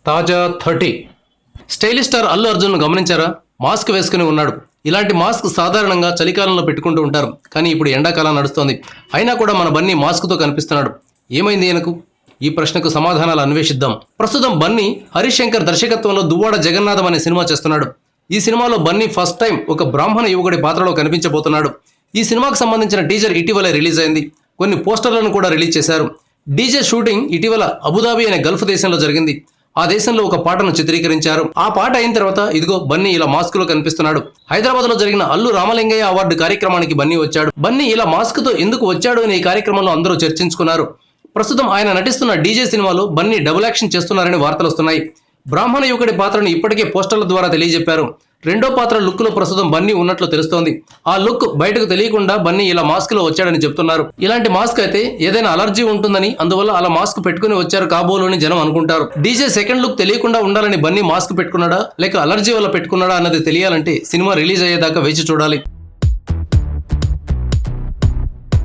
తాజా 30 stylish star Allu Arjun గమనించారా? Mask వేసుకుని ఉన్నాడు. ఇలాంటి మాస్క్ సాధారణంగా చలికాలంలో పెట్టుకుంటూ ఉంటారు, కానీ ఇప్పుడు ఎండాకాలం నడుస్తోంది. అయినా కూడా మన బన్నీ మాస్క్తో కనిపిస్తున్నాడు. ఏమైంది ఈయనకు? ఈ ప్రశ్నకు సమాధానాలు అన్వేషిద్దాం. ప్రస్తుతం బన్నీ హరీష్ శంకర్ దర్శకత్వంలో దువ్వాడ జగన్నాథం అనే సినిమా చేస్తున్నాడు. ఈ సినిమాలో బన్నీ ఫస్ట్ టైం ఒక బ్రాహ్మణ యువకుడి పాత్రలో కనిపించబోతున్నాడు. ఈ సినిమాకు సంబంధించిన టీజర్ ఇటీవలే రిలీజ్ అయింది. కొన్ని పోస్టర్లను కూడా రిలీజ్ చేశారు. డీజే షూటింగ్ ఇటీవల అబుదాబి అనే గల్ఫ్ దేశంలో జరిగింది. ఆ దేశంలో ఒక పాటను చిత్రీకరించారు. ఆ పాట అయిన తర్వాత ఇదిగో బన్నీ ఇలా మాస్క్ లో కనిపిస్తున్నాడు. హైదరాబాద్ లో జరిగిన అల్లు రామలింగయ్య అవార్డు కార్యక్రమానికి బన్నీ వచ్చాడు. బన్నీ ఇలా మాస్క్ తో ఎందుకు వచ్చాడు అనే ఈ కార్యక్రమంలో అందరూ చర్చించుకున్నారు. ప్రస్తుతం ఆయన నటిస్తున్న డీజే సినిమాలో బన్నీ డబుల్ యాక్షన్ చేస్తున్నారని వార్తలు వస్తున్నాయి. బ్రాహ్మణ యువకుడి పాత్రను ఇప్పటికే పోస్టర్ల ద్వారా తెలియజెప్పారు. రెండో పాత్ర లుక్ లో ప్రస్తుతం బన్నీ ఉన్నట్లు తెలుస్తోంది. ఆ లుక్ బయటకు తెలియకుండా బన్నీ ఇలా మాస్క్ లో వచ్చాడని చెప్తున్నారు. ఇలాంటి మాస్క్ అయితే ఏదైనా అలర్జీ ఉంటుందని, అందువల్ల అలా మాస్క్ పెట్టుకుని వచ్చారు కాబోలని జనం అనుకుంటారు. డీజే సెకండ్ లుక్ తెలియకుండా ఉండాలని బన్నీ మాస్క్ పెట్టుకున్నాడా లేక అలర్జీ వల్ల పెట్టుకున్నాడా అన్నది తెలియాలంటే సినిమా రిలీజ్ అయ్యేదాకా వేచి చూడాలి.